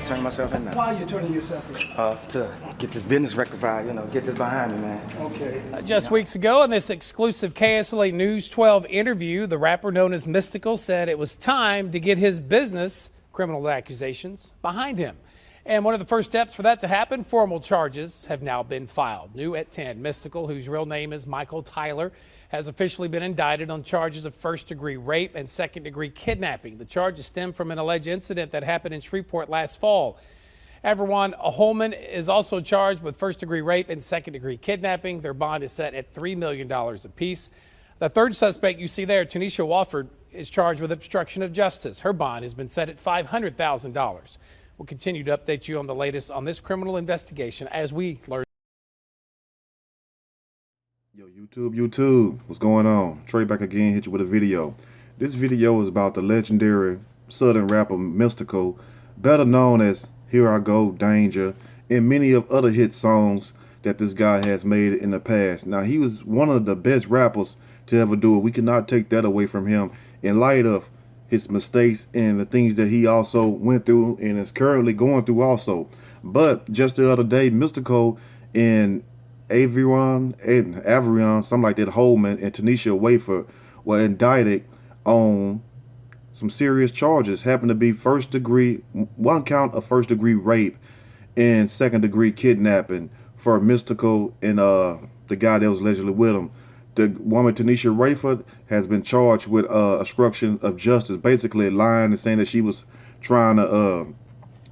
turning myself in now. Why are you turning yourself in? To get this business rectified, you know, get this behind me, man. Okay. Just weeks ago, in this exclusive KSLA News 12 interview, the rapper known as Mystikal said it was time to get his business criminal accusations behind him. And one of the first steps for that to happen, formal charges have now been filed. New at 10, Mystikal, whose real name is Michael Tyler, has officially been indicted on charges of first-degree rape and second-degree kidnapping. The charges stem from an alleged incident that happened in Shreveport last fall. Everyone Holman is also charged with first-degree rape and second-degree kidnapping. Their bond is set at $3 million apiece. The third suspect you see there, Tanisha Wofford, is charged with obstruction of justice. Her bond has been set at $500,000. We'll continue to update you on the latest on this criminal investigation as we learn. Yo, YouTube, what's going on? Trey back again, hit you with a video. This video is about the legendary Southern rapper Mystikal, better known as Here I Go, Danger, and many of other hit songs that this guy has made in the past. Now, he was one of the best rappers to ever do it. We cannot take that away from him in light of his mistakes and the things that he also went through and is currently going through also. But just the other day, Mystikal and Averion, something like that, Holman and Tanisha Wofford were indicted on some serious charges. Happened to be one count of first degree rape and second degree kidnapping for Mystikal and the guy that was allegedly with him. The woman Tanisha Wofford has been charged with obstruction of justice, basically lying and saying that she was trying to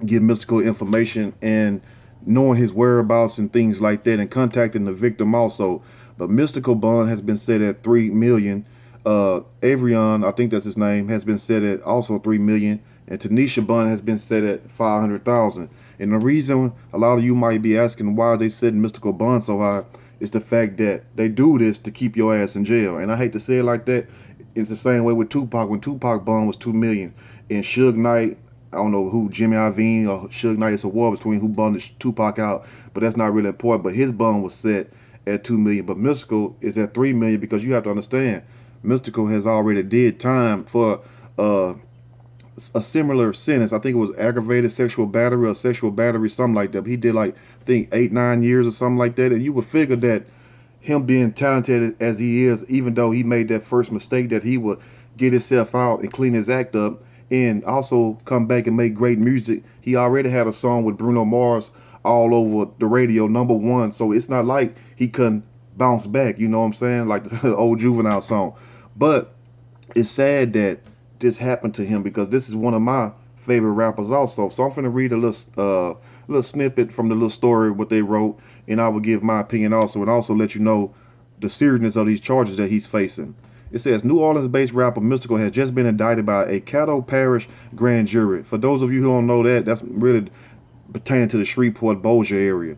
give Mystikal information and knowing his whereabouts and things like that, and contacting the victim also. But Mystikal bond has been set at $3 million. Averion, I think that's his name, has been set at also $3 million, and Tanisha bond has been set at $500,000. And the reason a lot of you might be asking why they setting Mystikal bond so high is the fact that they do this to keep your ass in jail. And I hate to say it like that. It's the same way with Tupac. When Tupac bond was $2 million, and Suge Knight, I don't know who, Jimmy Iovine or Suge Knight, it's a war between who bonded Tupac out, but that's not really important. But his bond was set at $2 million. But Mystikal is at $3 million, because you have to understand, Mystikal has already did time for a similar sentence. I think it was aggravated sexual battery or sexual battery, something like that. But he did, like, I think 8-9 years or something like that. And you would figure that him being talented as he is, even though he made that first mistake, that he would get himself out and clean his act up and also come back and make great music. He already had a song with Bruno Mars all over the radio, #1. So it's not like he couldn't bounce back, you know what I'm saying? Like the old Juvenile song. But it's sad that this happened to him, because this is one of my favorite rappers also. So I'm finna read a little snippet from the little story what they wrote, and I will give my opinion also, and also let you know the seriousness of these charges that he's facing. It says, New Orleans-based rapper Mystikal has just been indicted by a Caddo Parish grand jury. For those of you who don't know that, that's really pertaining to the Shreveport Bossier area.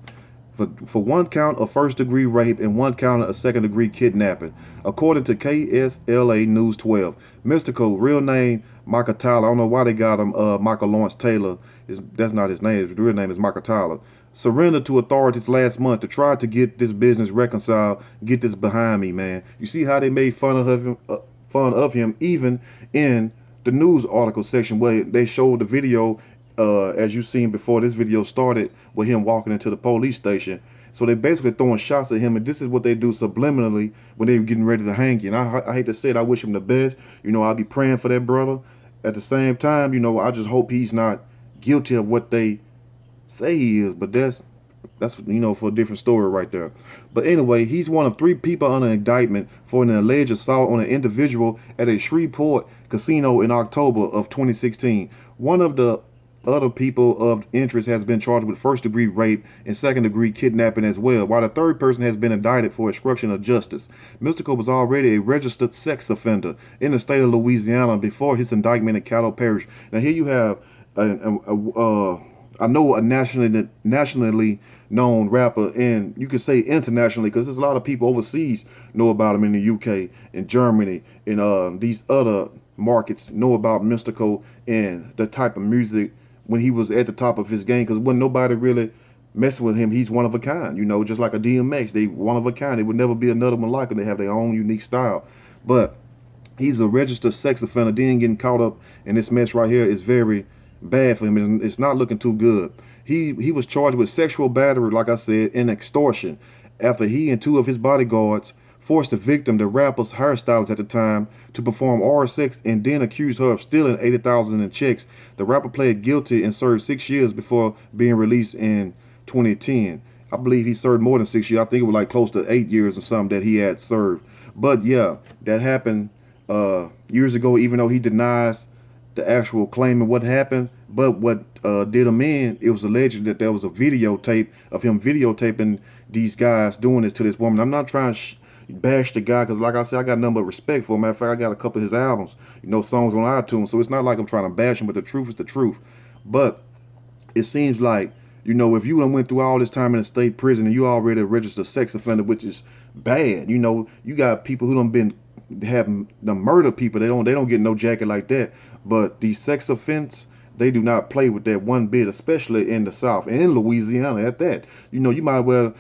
For one count of first-degree rape and one count of second-degree kidnapping. According to KSLA News 12, Mystikal, real name Michael Tyler, I don't know why they got him Michael Lawrence Taylor, that's not his name, his real name is Michael Tyler, surrendered to authorities last month to try to get this business reconciled, get this behind me, man. You see how they made fun of him even in the news article section, where they showed the video, as you seen before this video started, with him walking into the police station. So they basically throwing shots at him, and this is what they do subliminally when they were getting ready to hang you. And I hate to say it, I wish him the best. You know, I'll be praying for that brother. At the same time, you know, I just hope he's not guilty of what they say he is. But that's you know, for a different story right there. But anyway, he's one of 3 people under indictment for an alleged assault on an individual at a Shreveport casino in October of 2016. One of the other people of interest has been charged with first-degree rape and second-degree kidnapping as well, while the third person has been indicted for obstruction of justice. Mystikal was already a registered sex offender in the state of Louisiana before his indictment in Caddo Parish. Now here you have I know a nationally known rapper, and you could say internationally, because there's a lot of people overseas know about him in the UK and Germany and these other markets know about Mystikal and the type of music when he was at the top of his game, because when nobody really messing with him, he's one of a kind, you know, just like a DMX. They one of a kind. There would never be another one like him. They have their own unique style. But he's a registered sex offender. Then getting caught up in this mess right here is very bad for him. It's not looking too good. He was charged with sexual battery, like I said, and extortion after he and two of his bodyguards forced the victim, the rapper's hairstylist at the time, to perform oral sex and then accused her of stealing $80,000 in checks. The rapper pled guilty and served 6 years before being released in 2010. I believe he served more than 6 years. I think it was like close to 8 years or something that he had served. But yeah, that happened years ago, even though he denies the actual claim of what happened. But what did him in, it was alleged that there was a videotape of him videotaping these guys doing this to this woman. I'm not trying to bash the guy, because like I said, I got nothing but respect for him. Matter of fact, I got a couple of his albums, songs on iTunes. So it's not like I'm trying to bash him, but the truth is the truth. But it seems like, if you done went through all this time in a state prison and you already a registered sex offender, which is bad, you got people who done been having the murder people. They don't get no jacket like that. But these sex offense, they do not play with that one bit, especially in the South and in Louisiana at that. You might well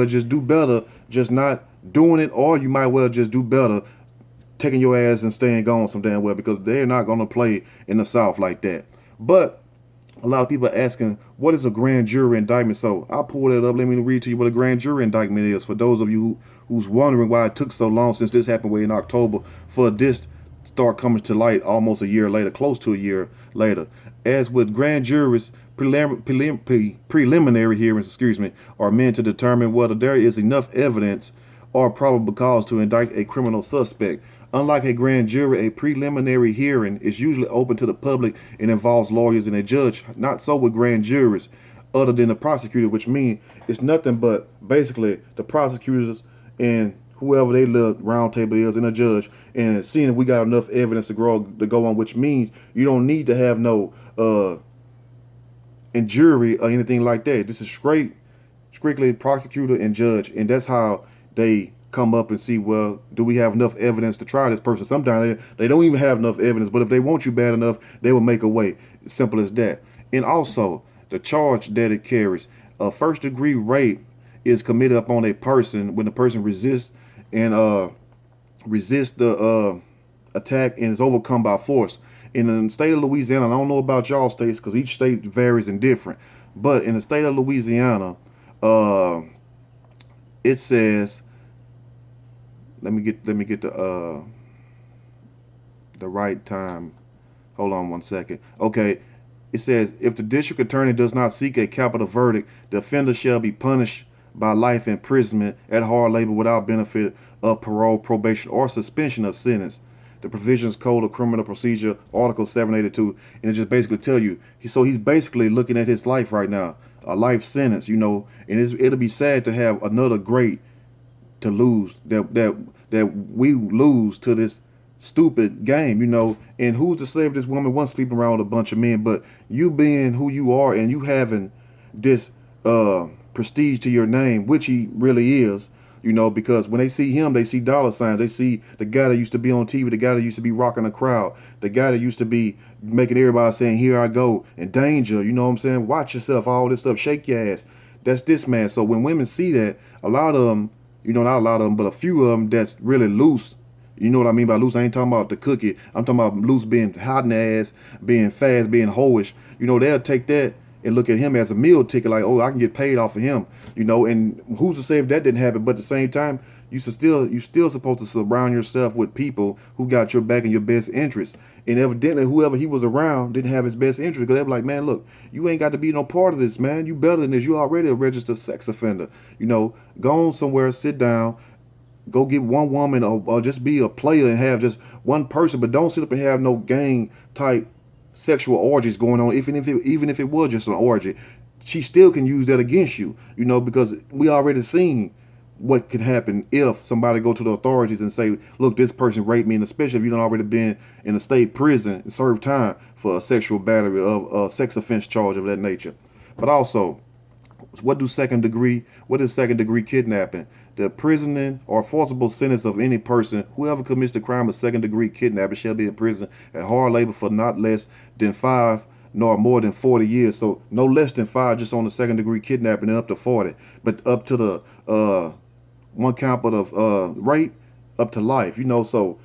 just do better just not doing it, or you might well just do better taking your ass and staying gone some damn well, because they're not gonna play in the South like that. But a lot of people are asking, what is a grand jury indictment? So I'll pull that up. Let me read to you what a grand jury indictment is, for those of you who's wondering why it took so long since this happened way in October for this start coming to light almost a year later, close to a year later. As with grand juries, preliminary hearings, are meant to determine whether there is enough evidence or probable cause to indict a criminal suspect. Unlike a grand jury, a preliminary hearing is usually open to the public and involves lawyers and a judge. Not so with grand juries, other than the prosecutor, which means it's nothing but basically the prosecutors and whoever they little round table is and a judge, and seeing if we got enough evidence to go on, which means you don't need to have no and jury or anything like that. This is strictly prosecutor and judge, and that's how they come up and see, well, do we have enough evidence to try this person? Sometimes they don't even have enough evidence, but if they want you bad enough, they will make a way. Simple as that. And also, the charge that it carries. A first-degree rape is committed upon a person when the person resists the attack and is overcome by force. In the state of Louisiana, I don't know about y'all states because each state varies and different, but in the state of Louisiana, it says, let me get the right time. Hold on one second. Okay. It says, if the district attorney does not seek a capital verdict, the offender shall be punished by life imprisonment at hard labor without benefit of parole, probation, or suspension of sentence. The Provisions Code of Criminal Procedure, Article 782, and it just basically tell you. He's basically looking at his life right now, a life sentence, and it'll be sad to have another great to lose, that we lose to this stupid game, and who's to say if this woman wasn't sleeping around with a bunch of men, but you being who you are and you having this prestige to your name, which he really is, because when they see him, they see dollar signs. They see the guy that used to be on TV, the guy that used to be rocking the crowd, the guy that used to be making everybody saying, here I go, and danger, you know what I'm saying? Watch yourself, all this stuff, shake your ass. That's this man. So when women see that, a lot of them, not a lot of them, but a few of them that's really loose. You know what I mean by loose? I ain't talking about the cookie. I'm talking about loose being hot in the ass, being fast, being hoish. They'll take that and look at him as a meal ticket, like, oh, I can get paid off of him. And who's to say if that didn't happen? But at the same time, you still supposed to surround yourself with people who got your back and your best interest. And evidently, whoever he was around didn't have his best interest, because they were like, man, look, you ain't got to be no part of this, man. You better than this. You already a registered sex offender. Go on somewhere, sit down, go get one woman, or just be a player and have just one person, but don't sit up and have no gang type sexual orgies going on. Even if it was just an orgy, she still can use that against you, because we already seen what could happen if somebody go to the authorities and say, look, this person raped me, and especially if you don't already been in a state prison and served time for a sexual battery of a sex offense charge of that nature. But also, what is second degree kidnapping? The imprisoning or forcible sentence of any person, whoever commits the crime of second degree kidnapping shall be in prison at hard labor for not less than 5 nor more than 40 years. So no less than 5 just on the second degree kidnapping, and up to 40. But up to the one count of rape, up to life. So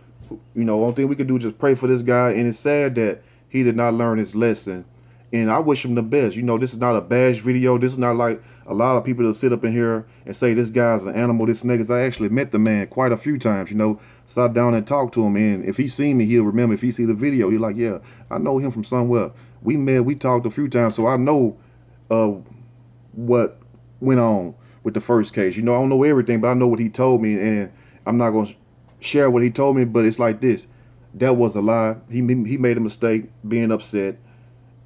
only thing we can do is just pray for this guy. And it's sad that he did not learn his lesson And I wish him the best. You know, this is not a bash video. This is not like a lot of people that sit up in here and say this guy's an animal, this niggas. I actually met the man quite a few times, you know, sat down and talked to him. And if he seen me, he'll remember. If he see the video, he'll like, yeah, I know him from somewhere. We met, we talked a few times, so I know what went on with the first case. You know, I don't know everything, but I know what he told me, and I'm not going to share what he told me, but it's like this. That was a lie. He made a mistake being upset.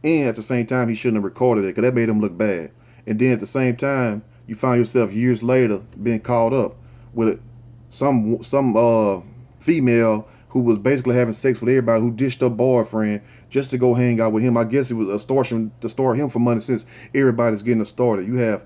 And at the same time, he shouldn't have recorded it because that made him look bad. And then at the same time, you find yourself years later being caught up with some female who was basically having sex with everybody, who dished her boyfriend just to go hang out with him. I guess it was extortion to start him for money, since everybody's getting extorted. You have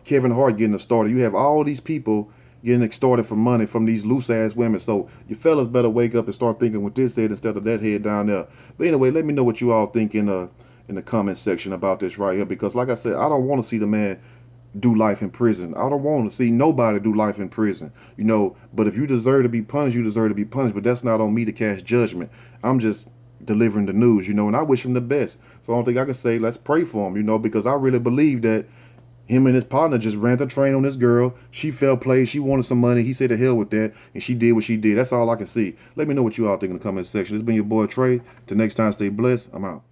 Kevin Hart getting extorted. You have all these people getting extorted for money from these loose ass women. So you fellas better wake up and start thinking with this head instead of that head down there. But anyway, let me know what you all think in the comment section about this right here, because like I said, I don't want to see the man do life in prison. I don't want to see nobody do life in prison, you know. But if you deserve to be punished, you deserve to be punished. But that's not on me to cast judgment. I'm just delivering the news, you know, and I wish him the best. So I don't think I can say let's pray for him, you know, because I really believe that him and his partner just ran the train on this girl. She fell play. She wanted some money. He said to hell with that. And she did what she did. That's all I can see. Let me know what you all think in the comment section. It's been your boy Trey. Till next time, stay blessed. I'm out.